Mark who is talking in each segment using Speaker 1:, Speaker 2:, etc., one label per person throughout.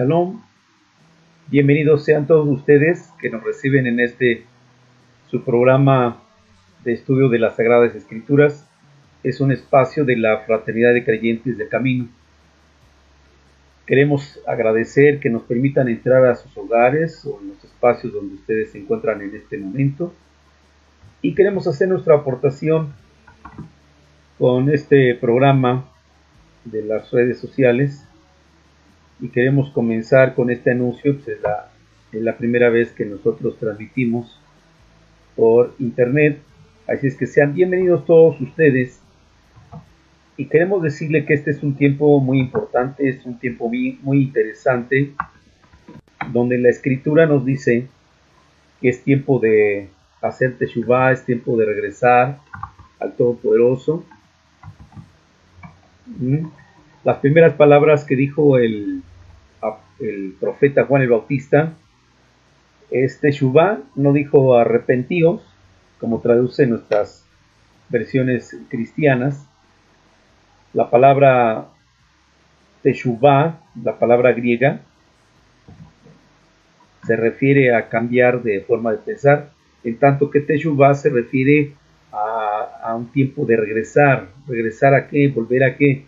Speaker 1: Shalom, bienvenidos sean todos ustedes que nos reciben en su programa de estudio de las Sagradas Escrituras. Es un espacio de la Fraternidad de Creyentes del Camino. Queremos agradecer que nos permitan entrar a sus hogares o en los espacios donde ustedes se encuentran en este momento. Y queremos hacer nuestra aportación con este programa de las redes sociales. Y queremos comenzar con este anuncio, pues es la primera vez que nosotros transmitimos por internet, así es que sean bienvenidos todos ustedes, y queremos decirle que este es un tiempo muy importante, es un tiempo muy interesante, donde la Escritura nos dice que es tiempo de hacer teshuvá, es tiempo de regresar al Todopoderoso. Las primeras palabras que dijo el profeta Juan el Bautista, teshuvá, no dijo arrepentíos, como traduce nuestras versiones cristianas. La palabra teshuvá, la palabra griega, se refiere a cambiar de forma de pensar, en tanto que teshuvá se refiere a un tiempo de regresar. ¿Regresar a qué? ¿Volver a qué?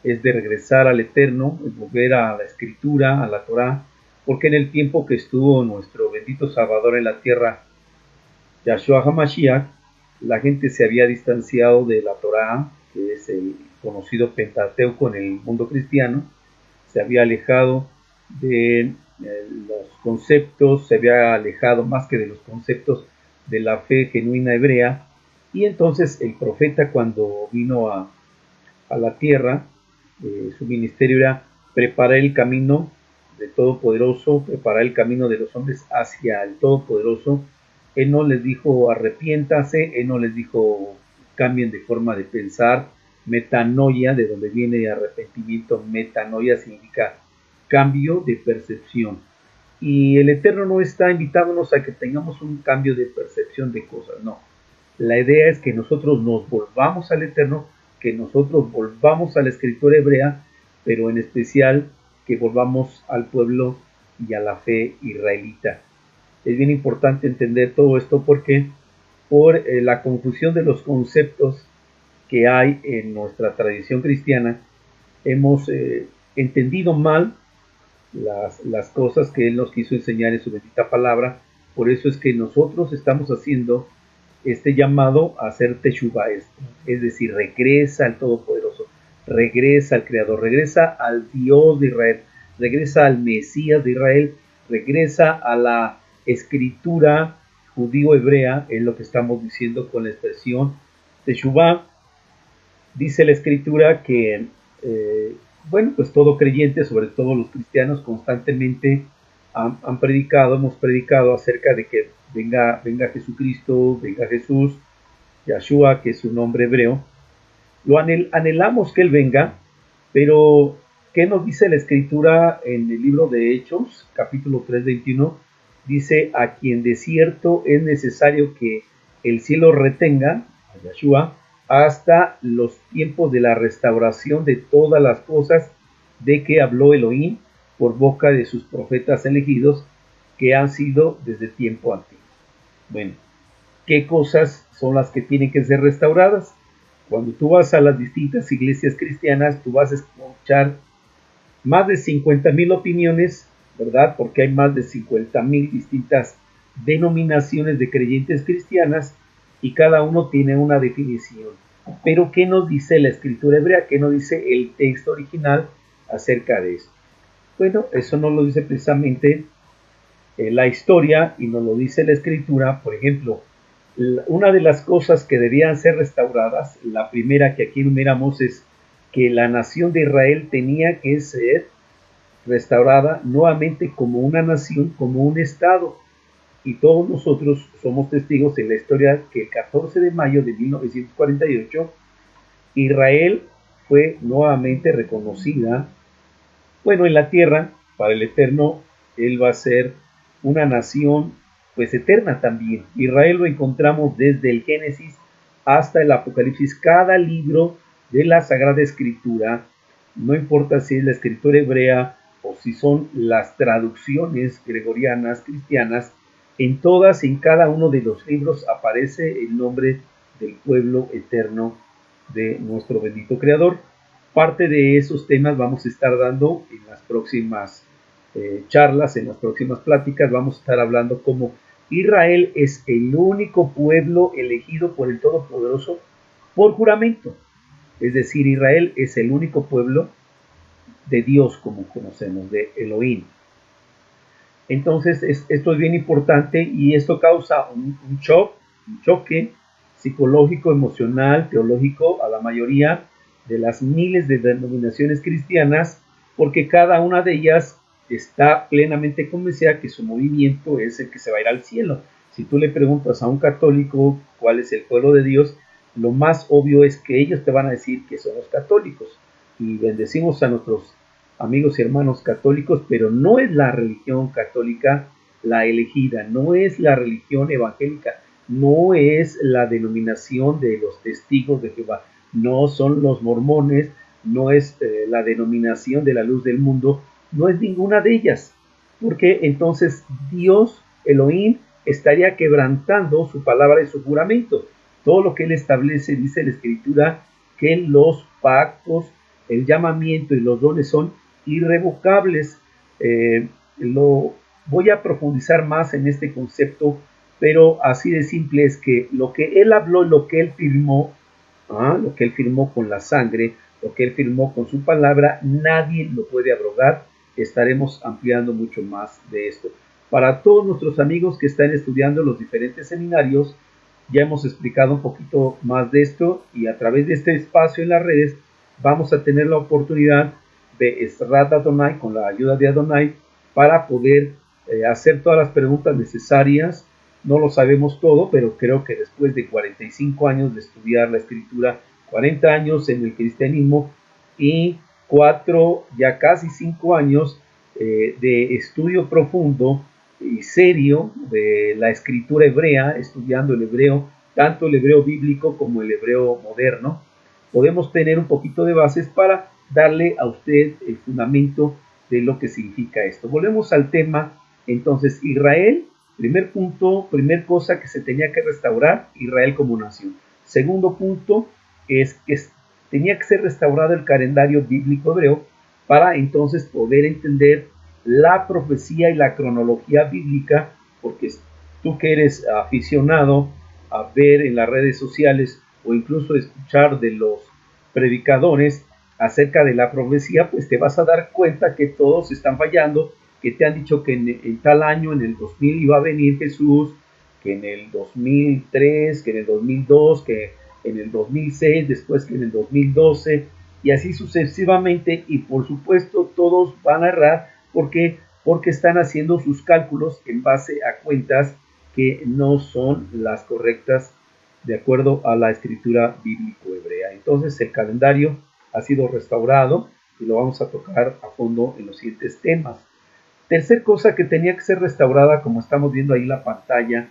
Speaker 1: Es de regresar al Eterno, es volver a la Escritura, a la Torá, porque en el tiempo que estuvo nuestro bendito Salvador en la tierra, Yahshua HaMashiach, la gente se había distanciado de la Torá, que es el conocido Pentateuco en el mundo cristiano, se había alejado de los conceptos, se había alejado más que de los conceptos de la fe genuina hebrea, y entonces el profeta, cuando vino a la tierra, su ministerio era preparar el camino del Todopoderoso, preparar el camino de los hombres hacia el Todopoderoso. Él no les dijo arrepiéntase, él no les dijo cambien de forma de pensar. Metanoia, de donde viene arrepentimiento, metanoia significa cambio de percepción. Y el Eterno no está invitándonos a que tengamos un cambio de percepción de cosas, no. La idea es que nosotros nos volvamos al Eterno, que nosotros volvamos a la escritura hebrea, pero en especial que volvamos al pueblo y a la fe israelita. Es bien importante entender todo esto porque por la confusión de los conceptos que hay en nuestra tradición cristiana, hemos entendido mal las cosas que Él nos quiso enseñar en su bendita palabra. Por eso es que nosotros estamos haciendo este llamado a hacer teshuvá, es decir, regresa al Todopoderoso, regresa al Creador, regresa al Dios de Israel, regresa al Mesías de Israel, regresa a la escritura judío-hebrea, es lo que estamos diciendo con la expresión teshuvá. Dice la escritura que, pues todo creyente, sobre todo los cristianos, constantemente hemos predicado acerca de que venga Jesucristo, venga Jesús, Yahshua, que es su nombre hebreo. Lo anhelamos que Él venga, pero ¿qué nos dice la Escritura en el libro de Hechos, capítulo 3, 21? Dice, a quien de cierto es necesario que el cielo retenga, a Yahshua, hasta los tiempos de la restauración de todas las cosas de que habló Elohim por boca de sus profetas elegidos, que han sido desde tiempo antiguo. Bueno, ¿qué cosas son las que tienen que ser restauradas? Cuando tú vas a las distintas iglesias cristianas, tú vas a escuchar más de 50,000 opiniones, ¿verdad? Porque hay más de 50,000 distintas denominaciones de creyentes cristianas y cada uno tiene una definición. Pero ¿qué nos dice la escritura hebrea? ¿Qué nos dice el texto original acerca de esto? Bueno, eso no lo dice precisamente la historia y nos lo dice la escritura. Por ejemplo, una de las cosas que debían ser restauradas, la primera que aquí enumeramos, es que la nación de Israel tenía que ser restaurada nuevamente como una nación, como un estado. Y todos nosotros somos testigos en la historia que el 14 de mayo de 1948, Israel fue nuevamente reconocida, en la tierra. Para el Eterno, Él va a ser una nación pues eterna también. Israel lo encontramos desde el Génesis hasta el Apocalipsis. Cada libro de la Sagrada Escritura, no importa si es la escritura hebrea o si son las traducciones gregorianas cristianas, en todas, en cada uno de los libros aparece el nombre del pueblo eterno de nuestro bendito Creador. Parte de esos temas vamos a estar dando en las próximas charlas, en las próximas pláticas. Vamos a estar hablando cómo Israel es el único pueblo elegido por el Todopoderoso por juramento. Es decir, Israel es el único pueblo de Dios, como conocemos, de Elohim. Entonces, esto es bien importante y esto causa un choque psicológico, emocional, teológico a la mayoría de las miles de denominaciones cristianas, porque cada una de ellas está plenamente convencida que su movimiento es el que se va a ir al cielo. Si tú le preguntas a un católico cuál es el pueblo de Dios, lo más obvio es que ellos te van a decir que son los católicos. Y bendecimos a nuestros amigos y hermanos católicos, pero no es la religión católica la elegida, no es la religión evangélica, no es la denominación de los testigos de Jehová, no son los mormones, no es la denominación de la luz del mundo, no es ninguna de ellas, porque entonces Dios, Elohim, estaría quebrantando su palabra y su juramento. Todo lo que él establece, dice la Escritura, que los pactos, el llamamiento y los dones son irrevocables. Lo voy a profundizar más en este concepto, pero así de simple es que lo que él habló, lo que él firmó con la sangre, lo que él firmó con su palabra, nadie lo puede abrogar. Estaremos ampliando mucho más de esto. Para todos nuestros amigos que están estudiando los diferentes seminarios, ya hemos explicado un poquito más de esto y a través de este espacio en las redes vamos a tener la oportunidad de Ezrat Adonai, con la ayuda de Adonai, para poder hacer todas las preguntas necesarias. No lo sabemos todo, pero creo que después de 45 años de estudiar la Escritura, 40 años en el cristianismo y 4, ya casi 5 años de estudio profundo y serio de la Escritura hebrea, estudiando el hebreo, tanto el hebreo bíblico como el hebreo moderno, podemos tener un poquito de bases para darle a usted el fundamento de lo que significa esto. Volvemos al tema. Entonces, Israel, primer punto, primer cosa que se tenía que restaurar, Israel como nación. Segundo punto es que tenía que ser restaurado el calendario bíblico hebreo para entonces poder entender la profecía y la cronología bíblica, porque tú que eres aficionado a ver en las redes sociales o incluso escuchar de los predicadores acerca de la profecía, pues te vas a dar cuenta que todos están fallando, que te han dicho que en tal año, en el 2000 iba a venir Jesús, que en el 2003, que en el 2002, que en el 2006, después que en el 2012, y así sucesivamente, y por supuesto todos van a errar, porque están haciendo sus cálculos en base a cuentas que no son las correctas de acuerdo a la escritura bíblico hebrea. Entonces el calendario ha sido restaurado y lo vamos a tocar a fondo en los siguientes temas. Tercer cosa que tenía que ser restaurada, como estamos viendo ahí en la pantalla,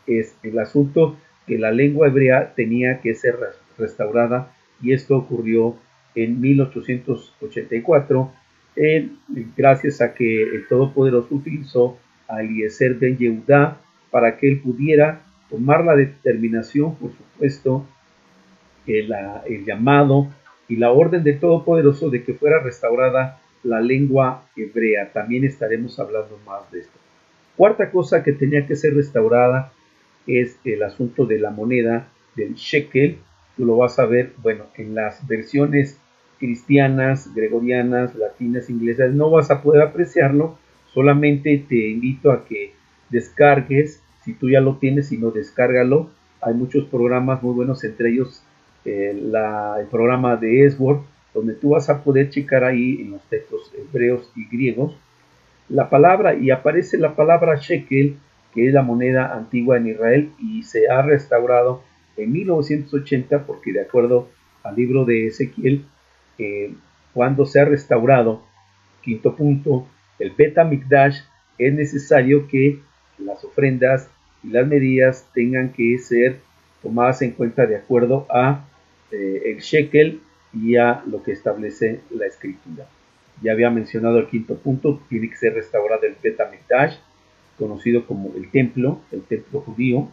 Speaker 1: es el asunto que la lengua hebrea tenía que ser restaurada, y esto ocurrió en 1884, gracias a que el Todopoderoso utilizó a Eliezer ben Yehudá para que él pudiera tomar la determinación, por supuesto, el llamado y la orden del Todopoderoso de que fuera restaurada la lengua hebrea. También estaremos hablando más de esto. Cuarta cosa que tenía que ser restaurada es el asunto de la moneda del shekel. Tú lo vas a ver, bueno, en las versiones cristianas, gregorianas, latinas, inglesas, no vas a poder apreciarlo. Solamente te invito a que descargues, si tú ya lo tienes, si no, descárgalo. Hay muchos programas muy buenos, entre ellos el programa de Esword, donde tú vas a poder checar ahí en los textos hebreos y griegos la palabra, y aparece la palabra shekel, que es la moneda antigua en Israel, y se ha restaurado en 1980, porque de acuerdo al libro de Ezequiel, cuando se ha restaurado, quinto punto, el Bet HaMikdash, es necesario que las ofrendas y las medidas tengan que ser tomadas en cuenta de acuerdo a el shekel y a lo que establece la escritura. Ya había mencionado el quinto punto, tiene que ser restaurado el Bet HaMikdash, conocido como el templo judío,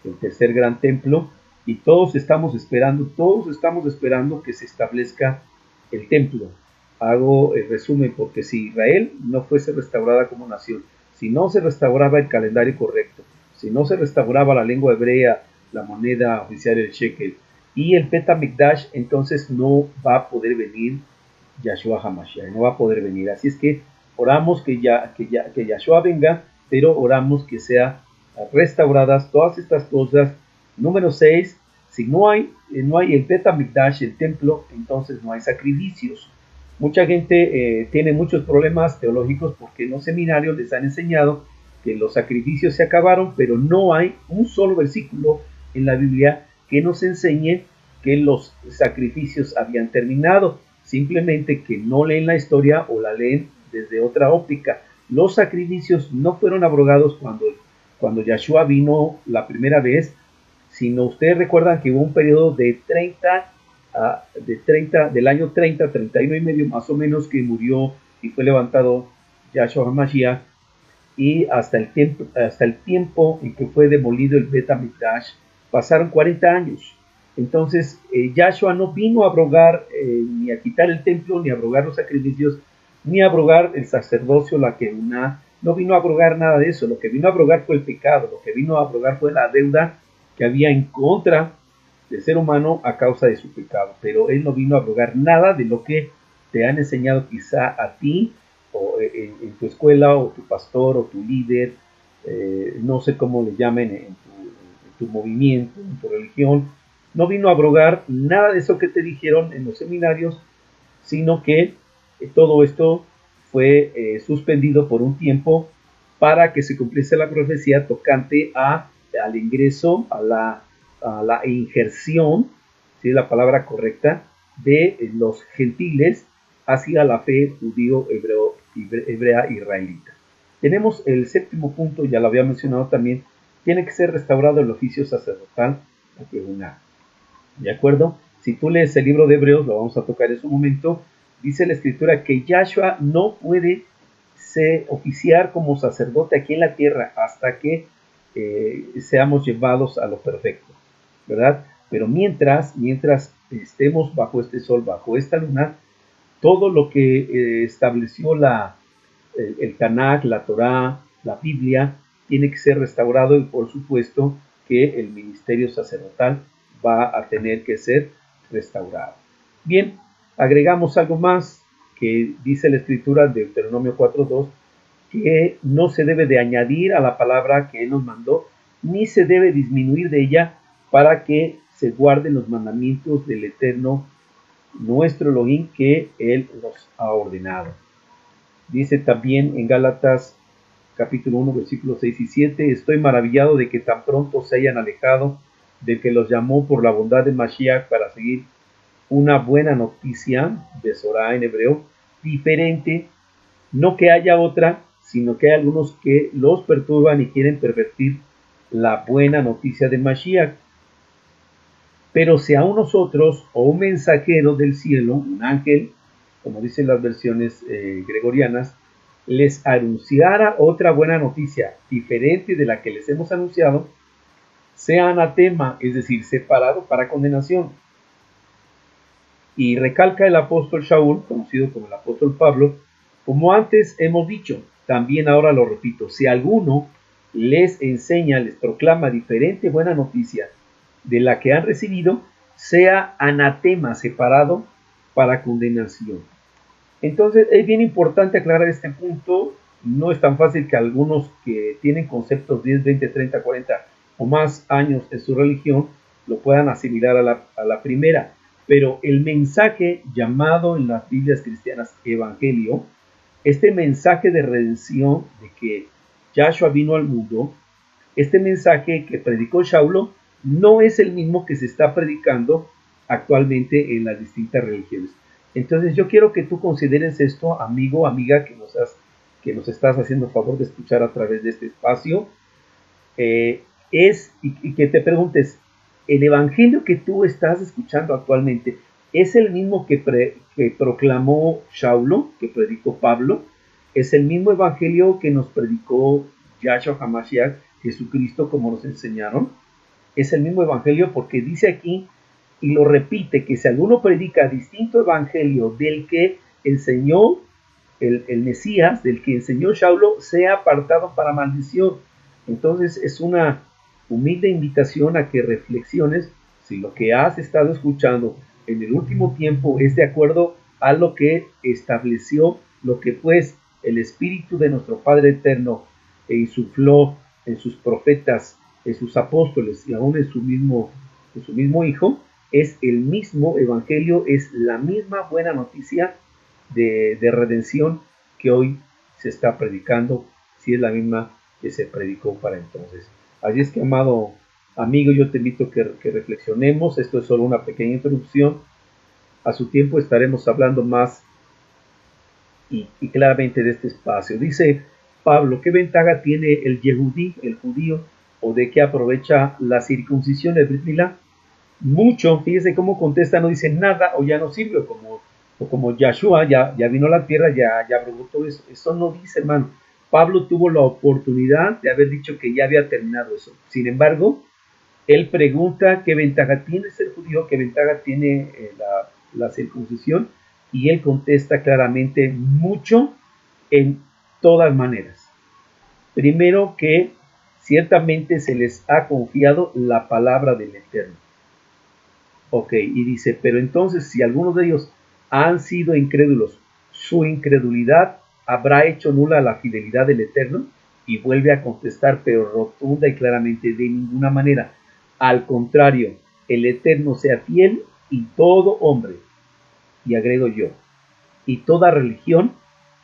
Speaker 1: el tercer gran templo, y todos estamos esperando que se establezca el templo. Hago el resumen porque si Israel no fuese restaurada como nación, si no se restauraba el calendario correcto, si no se restauraba la lengua hebrea, la moneda oficial, el shekel, y el Bet HaMikdash, entonces no va a poder venir Yahshua HaMashiach, no va a poder venir. Así es que oramos que Yahshua venga, pero oramos que sea restauradas todas estas cosas. Número 6, si no hay el Bet HaMikdash, el templo, entonces no hay sacrificios. Mucha gente tiene muchos problemas teológicos porque en los seminarios les han enseñado que los sacrificios se acabaron, pero no hay un solo versículo en la Biblia que nos enseñe que los sacrificios habían terminado. Simplemente que no leen la historia o la leen desde otra óptica. Los sacrificios no fueron abrogados cuando Yahshua vino la primera vez, sino ustedes recuerdan que hubo un periodo de 30, del año 30, 31 y medio más o menos, que murió y fue levantado Yahshua HaMashiach, y hasta el tiempo en que fue demolido el Bet HaMikdash, pasaron 40 años. Entonces, Yahshua no vino a abrogar ni a quitar el templo, ni a abrogar los sacrificios, ni a abrogar el sacerdocio, la Keduná. No vino a abrogar nada de eso. Lo que vino a abrogar fue el pecado. Lo que vino a abrogar fue la deuda que había en contra del ser humano a causa de su pecado. Pero Él no vino a abrogar nada de lo que te han enseñado quizá a ti, o en tu escuela, o tu pastor, o tu líder, no sé cómo le llamen en tu movimiento, en tu religión. No vino a abrogar nada de eso que te dijeron en los seminarios, sino que todo esto fue suspendido por un tiempo para que se cumpliese la profecía tocante al ingreso, a la injerción, si es la palabra correcta, de los gentiles hacia la fe hebrea israelita. Tenemos el séptimo punto, ya lo había mencionado también, tiene que ser restaurado el oficio sacerdotal, ¿de acuerdo? Si tú lees el libro de Hebreos, lo vamos a tocar en su momento, dice la escritura que Yahshua no puede oficiar como sacerdote aquí en la tierra hasta que seamos llevados a lo perfecto, ¿verdad? Pero mientras estemos bajo este sol, bajo esta luna, todo lo que estableció el Tanakh, la Torá, la Biblia, tiene que ser restaurado, y por supuesto que el ministerio sacerdotal va a tener que ser restaurado. Bien, agregamos algo más que dice la escritura de Deuteronomio 4:2, que no se debe de añadir a la palabra que Él nos mandó, ni se debe disminuir de ella, para que se guarden los mandamientos del Eterno, nuestro Elohim, que Él nos ha ordenado. Dice también en Gálatas capítulo 1, versículos 6 y 7, estoy maravillado de que tan pronto se hayan alejado del que los llamó por la bondad de Mashiach para seguir una buena noticia, de Sorá en hebreo, diferente, no que haya otra, sino que hay algunos que los perturban y quieren pervertir la buena noticia de Mashiach. Pero si a nosotros, o un mensajero del cielo, un ángel, como dicen las versiones gregorianas, les anunciara otra buena noticia diferente de la que les hemos anunciado, sea anatema, es decir, separado para condenación. Y recalca el apóstol Shaul, conocido como el apóstol Pablo, como antes hemos dicho, también ahora lo repito, si alguno les enseña, les proclama diferente buena noticia de la que han recibido, sea anatema, separado para condenación. Entonces es bien importante aclarar este punto. No es tan fácil que algunos que tienen conceptos 10, 20, 30, 40 o más años en su religión lo puedan asimilar a la primera. Pero el mensaje llamado en las Biblias cristianas evangelio, este mensaje de redención, de que Yahshua vino al mundo, este mensaje que predicó Shaulo, no es el mismo que se está predicando actualmente en las distintas religiones. Entonces yo quiero que tú consideres esto, amigo, amiga, que nos estás haciendo favor de escuchar a través de este espacio, y que te preguntes, el evangelio que tú estás escuchando actualmente, es el mismo que proclamó Saulo, que predicó Pablo, es el mismo evangelio que nos predicó Yahshua HaMashiach, Jesucristo, como nos enseñaron. Es el mismo evangelio porque dice aquí, y lo repite, que si alguno predica distinto evangelio del que enseñó el Mesías, del que enseñó Saulo, sea apartado para maldición. Entonces es una humilde invitación a que reflexiones si lo que has estado escuchando en el último tiempo es de acuerdo a lo que estableció, lo que pues el Espíritu de nuestro Padre Eterno insufló en sus profetas, en sus apóstoles y aún en su mismo Hijo. Es el mismo evangelio, es la misma buena noticia de redención que hoy se está predicando, si es la misma que se predicó para entonces. Así es que, amado amigo, yo te invito a que reflexionemos. Esto es solo una pequeña introducción. A su tiempo estaremos hablando más y claramente de este espacio. Dice Pablo, ¿qué ventaja tiene el Yehudí, el judío, o de qué aprovecha la circuncisión de Brit Milá? Mucho. Fíjese cómo contesta, no dice nada o ya no sirve, como Yahshua ya vino a la tierra, ya abrogó todo eso. Eso no dice, hermano. Pablo tuvo la oportunidad de haber dicho que ya había terminado eso. Sin embargo, él pregunta qué ventaja tiene ser judío, qué ventaja tiene la circuncisión, y él contesta claramente mucho en todas maneras. Primero, que ciertamente se les ha confiado la palabra del Eterno. Ok, y dice, pero entonces si algunos de ellos han sido incrédulos, su incredulidad habrá hecho nula la fidelidad del Eterno. Y vuelve a contestar, pero rotunda y claramente, de ninguna manera. Al contrario, el Eterno sea fiel, y todo hombre, y agrego yo, y toda religión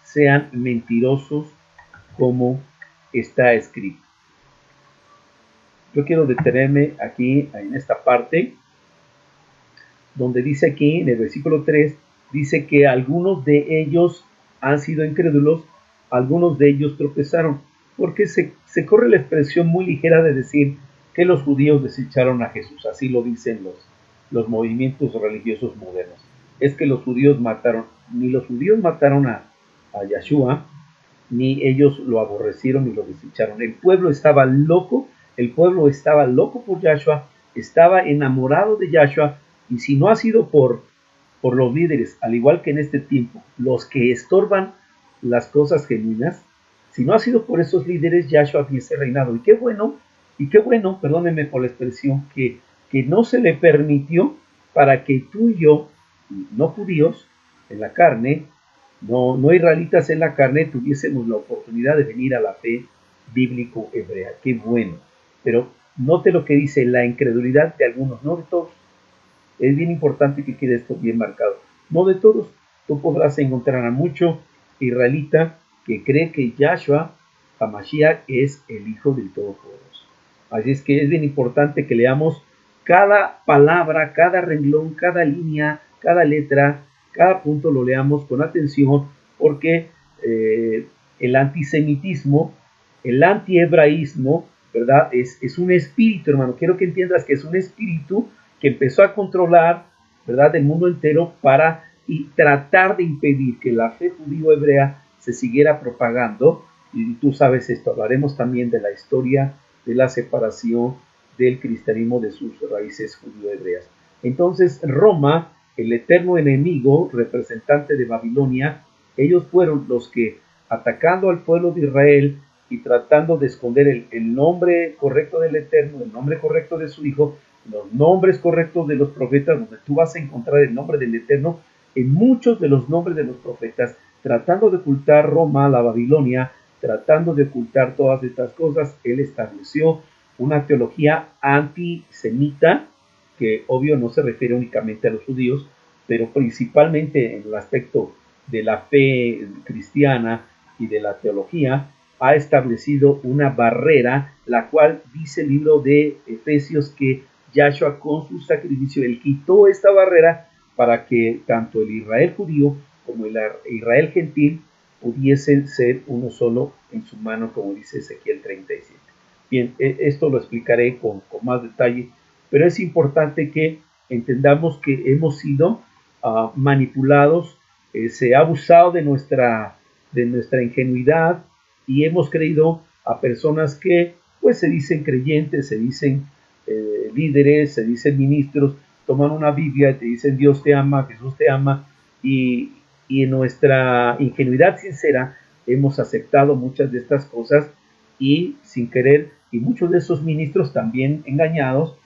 Speaker 1: sean mentirosos, como está escrito. Yo quiero detenerme aquí en esta parte donde dice aquí en el versículo 3, dice que algunos de ellos han sido incrédulos, algunos de ellos tropezaron, porque se corre la expresión muy ligera de decir que los judíos desecharon a Jesús. Así lo dicen los movimientos religiosos modernos. Es que los judíos mataron, ni los judíos mataron a Yahshua, ni ellos lo aborrecieron ni lo desecharon. El pueblo estaba loco por Yahshua, estaba enamorado de Yahshua, y si no ha sido por los líderes, al igual que en este tiempo, los que estorban las cosas genuinas, si no ha sido por esos líderes, Yahshua hubiese reinado. Y qué bueno, perdónenme por la expresión, que no se le permitió para que tú y yo, no judíos en la carne, no israelitas en la carne, tuviésemos la oportunidad de venir a la fe bíblico hebrea. Qué bueno. Pero note lo que dice, la incredulidad de algunos, no de todos. Es bien importante que quede esto bien marcado. No de todos. Tú podrás encontrar a mucho israelita que cree que Yahshua HaMashiach es el Hijo del Todopoderoso. Así es que es bien importante que leamos cada palabra, cada renglón, cada línea, cada letra, cada punto lo leamos con atención, porque el antisemitismo, el antihebraísmo, ¿verdad? Es un espíritu, hermano. Quiero que entiendas que es un espíritu que empezó a controlar, ¿verdad?, el mundo entero para tratar de impedir que la fe judío-hebrea se siguiera propagando. Y tú sabes esto, hablaremos también de la historia de la separación del cristianismo de sus raíces judío-hebreas. Entonces, Roma, el eterno enemigo, representante de Babilonia, ellos fueron los que, atacando al pueblo de Israel y tratando de esconder el nombre correcto del Eterno, el nombre correcto de su Hijo, los nombres correctos de los profetas, donde tú vas a encontrar el nombre del Eterno en muchos de los nombres de los profetas, tratando de ocultar Roma, la Babilonia, tratando de ocultar todas estas cosas. Él estableció una teología antisemita, que obvio no se refiere únicamente a los judíos, pero principalmente en el aspecto de la fe cristiana y de la teología, ha establecido una barrera, la cual dice el libro de Efesios que Yahshua con su sacrificio, él quitó esta barrera para que tanto el Israel judío como el Israel gentil pudiesen ser uno solo en su mano, como dice Ezequiel 37. Bien, esto lo explicaré con más detalle, pero es importante que entendamos que hemos sido manipulados, se ha abusado de nuestra ingenuidad y hemos creído a personas que pues se dicen creyentes, se dicen líderes, se dicen ministros, toman una Biblia y te dicen Dios te ama, Jesús te ama, y en nuestra ingenuidad sincera hemos aceptado muchas de estas cosas y sin querer, y muchos de esos ministros también engañados,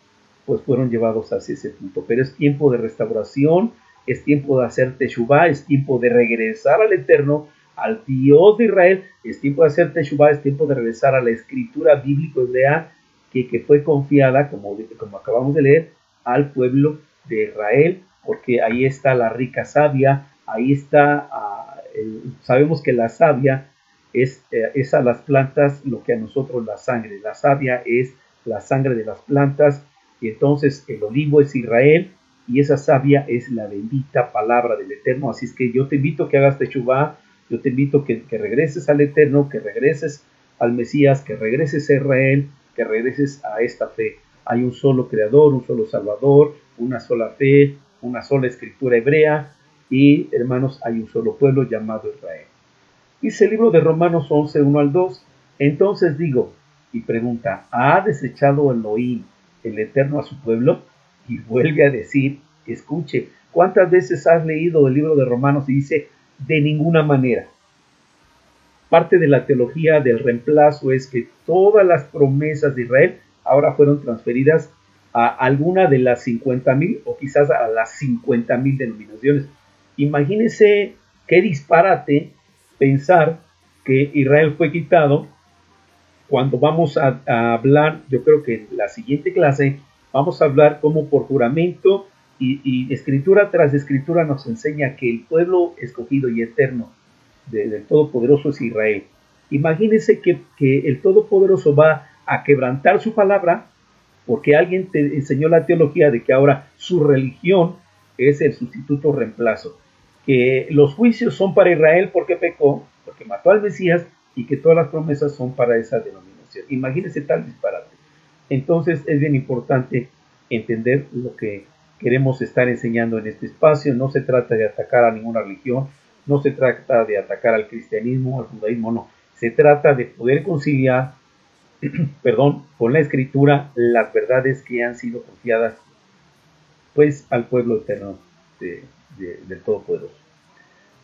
Speaker 1: pues fueron llevados hacia ese punto. Pero es tiempo de restauración, es tiempo de hacer teshuvá, es tiempo de regresar al Eterno, al Dios de Israel, es tiempo de hacer teshuvá, es tiempo de regresar a la escritura bíblica hebrea que fue confiada, como acabamos de leer, al pueblo de Israel, porque ahí está la rica savia, ahí está, sabemos que la savia es a las plantas lo que a nosotros la savia es la sangre de las plantas, y entonces el olivo es Israel, y esa savia es la bendita palabra del Eterno. Así es que yo te invito a que hagas teshuvá, yo te invito que regreses al Eterno, que regreses al Mesías, que regreses a Israel, que regreses a esta fe. Hay un solo Creador, un solo Salvador, una sola fe, una sola escritura hebrea, y hermanos, hay un solo pueblo llamado Israel. Dice el libro de Romanos 11, 1 al 2, entonces digo, y pregunta, ¿ha desechado Elohim, el Eterno, a su pueblo? Y vuelve a decir, escuche, ¿cuántas veces has leído el libro de Romanos y dice, de ninguna manera? Parte de la teología del reemplazo es que todas las promesas de Israel ahora fueron transferidas a alguna de las 50,000 o quizás a las 50,000 denominaciones. Imagínense qué disparate pensar que Israel fue quitado cuando vamos a hablar, yo creo que en la siguiente clase vamos a hablar cómo por juramento y escritura tras escritura nos enseña que el pueblo escogido y eterno del Todopoderoso es Israel. Imagínense que el Todopoderoso va a quebrantar su palabra porque alguien te enseñó la teología de que ahora su religión es el sustituto reemplazo, que los juicios son para Israel porque pecó, porque mató al Mesías, y que todas las promesas son para esa denominación. Imagínense tal disparate. Entonces es bien importante entender lo que queremos estar enseñando en este espacio. No se trata de atacar a ninguna religión, no se trata de atacar al cristianismo, al judaísmo, no. Se trata de poder conciliar, con la escritura las verdades que han sido confiadas pues al pueblo eterno del Todopoderoso.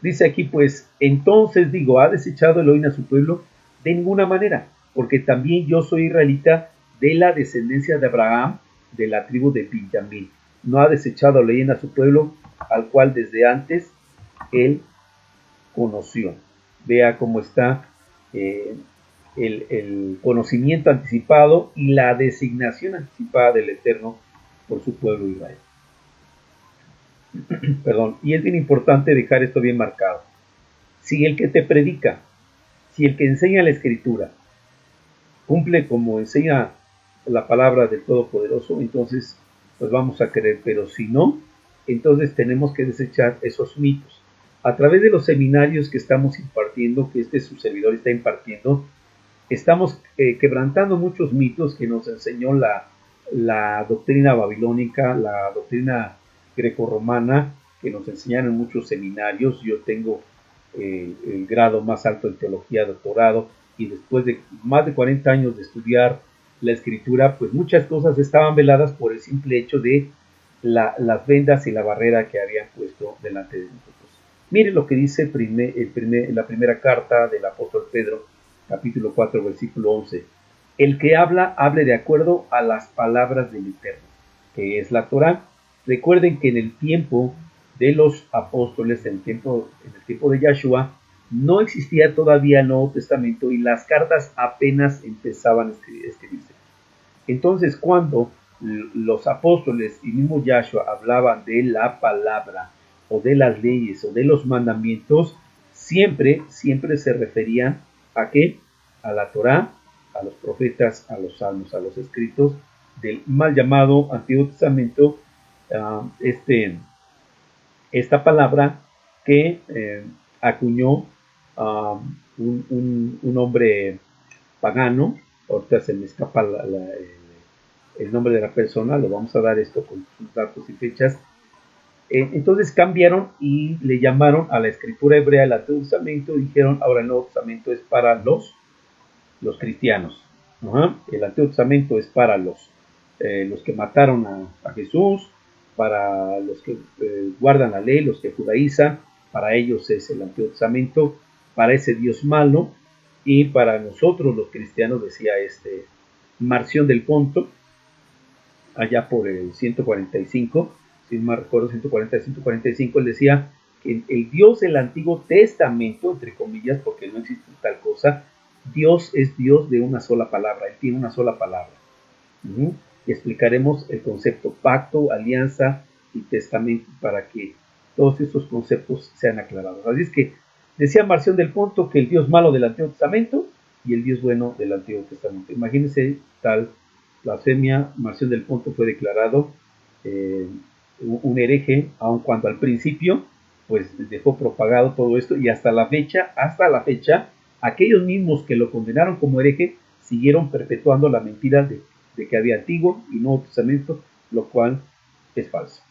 Speaker 1: Dice aquí pues, entonces digo, ¿ha desechado Elohim a su pueblo? De ninguna manera, porque también yo soy israelita de la descendencia de Abraham, de la tribu de Benjamín. No ha desechado Elohim a su pueblo, al cual desde antes él conoció. Vea cómo está el conocimiento anticipado y la designación anticipada del Eterno por su pueblo Israel. Perdón, y es bien importante dejar esto bien marcado. Si el que te predica, si el que enseña la escritura cumple como enseña la palabra del Todopoderoso, entonces pues vamos a creer, pero si no, entonces tenemos que desechar esos mitos. A través de los seminarios que estamos impartiendo, que su servidor está impartiendo, estamos quebrantando muchos mitos que nos enseñó la doctrina babilónica, la doctrina grecorromana, que nos enseñaron en muchos seminarios. Yo tengo el grado más alto en teología, doctorado, y después de más de 40 años de estudiar la escritura, pues muchas cosas estaban veladas por el simple hecho de las vendas y la barrera que habían puesto delante de nosotros. Mire lo que dice la primera carta del apóstol Pedro, capítulo 4, versículo 11. El que hable de acuerdo a las palabras del Eterno, que es la Torá. Recuerden que en el tiempo de los apóstoles, en el tiempo de Yahshua, no existía todavía el Nuevo Testamento y las cartas apenas empezaban a escribirse. Entonces, cuando los apóstoles y mismo Yahshua hablaban de la palabra o de las leyes o de los mandamientos, siempre se referían ¿a qué? A la Torá, a los profetas, a los salmos, a los escritos del mal llamado Antiguo Testamento, esta palabra que acuñó un hombre pagano. Ahorita se me escapa el nombre de la persona, lo vamos a dar esto con sus datos y fechas, Entonces cambiaron y le llamaron a la escritura hebrea el Antiguo Testamento y dijeron, ahora el Nuevo Testamento es para los cristianos. El Antiguo Testamento es para los que mataron a Jesús, para los que guardan la ley, los que judaizan, para ellos es el Antiguo Testamento, para ese Dios malo, y para nosotros los cristianos, decía Marción del Ponto, allá por el 145, si no me recuerdo, 140, 145, él decía que el Dios del Antiguo Testamento, entre comillas, porque no existe tal cosa, Dios es Dios de una sola palabra, Él tiene una sola palabra. Y explicaremos el concepto pacto, alianza y testamento para que todos estos conceptos sean aclarados. Así es que decía Marción del Ponto que el Dios malo del Antiguo Testamento y el Dios bueno del Antiguo Testamento. Imagínense tal blasfemia. Marción del Ponto fue declarado un hereje, aun cuando al principio pues dejó propagado todo esto, y hasta la fecha, aquellos mismos que lo condenaron como hereje siguieron perpetuando la mentira de que había Antiguo y Nuevo Testamento, lo cual es falso.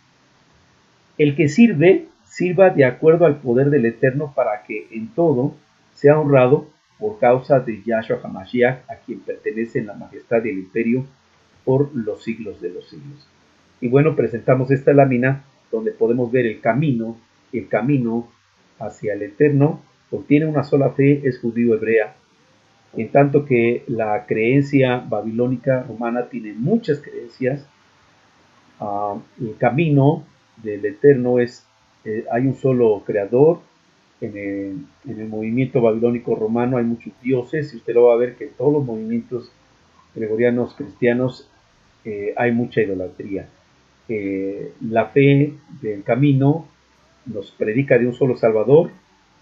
Speaker 1: El que sirva de acuerdo al poder del Eterno para que en todo sea honrado por causa de Yahshua HaMashiach, a quien pertenece la majestad y el imperio por los siglos de los siglos. Y bueno, presentamos esta lámina donde podemos ver el camino hacia el Eterno. Contiene una sola fe, es judío-hebrea, en tanto que la creencia babilónica romana tiene muchas creencias. El camino del Eterno es, hay un solo creador. En el movimiento babilónico romano hay muchos dioses, y usted lo va a ver que en todos los movimientos gregorianos cristianos hay mucha idolatría. La fe del camino nos predica de un solo Salvador,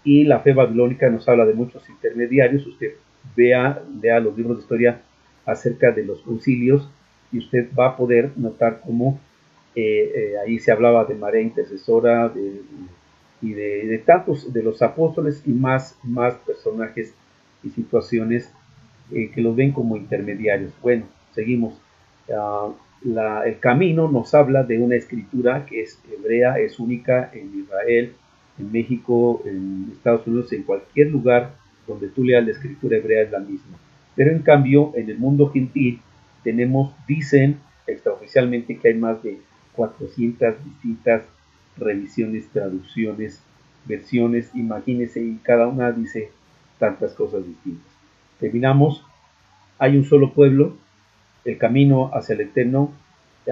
Speaker 1: y la fe babilónica nos habla de muchos intermediarios. Usted lea los libros de historia acerca de los concilios y usted va a poder notar cómo ahí se hablaba de María Intercesora y de tantos de los apóstoles y más personajes y situaciones que los ven como intermediarios. Bueno, seguimos. El camino nos habla de una escritura que es hebrea, es única en Israel, en México, en Estados Unidos, en cualquier lugar donde tú leas la escritura hebrea es la misma. Pero en cambio, en el mundo gentil dicen extraoficialmente que hay más de 400 distintas revisiones, traducciones, versiones, imagínense, y cada una dice tantas cosas distintas. Terminamos. Hay un solo pueblo. El camino hacia el Eterno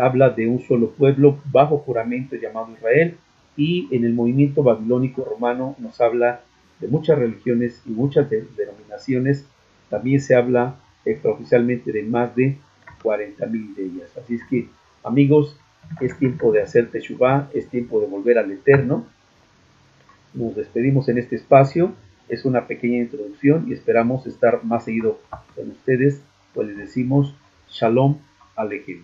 Speaker 1: habla de un solo pueblo bajo juramento llamado Israel, y en el movimiento babilónico romano nos habla de muchas religiones y muchas denominaciones. También se habla extraoficialmente de más de 40,000 de ellas. Así es que, amigos, es tiempo de hacer teshuvá, es tiempo de volver al Eterno. Nos despedimos en este espacio. Es una pequeña introducción y esperamos estar más seguido con ustedes, pues les decimos Shalom Aleichem.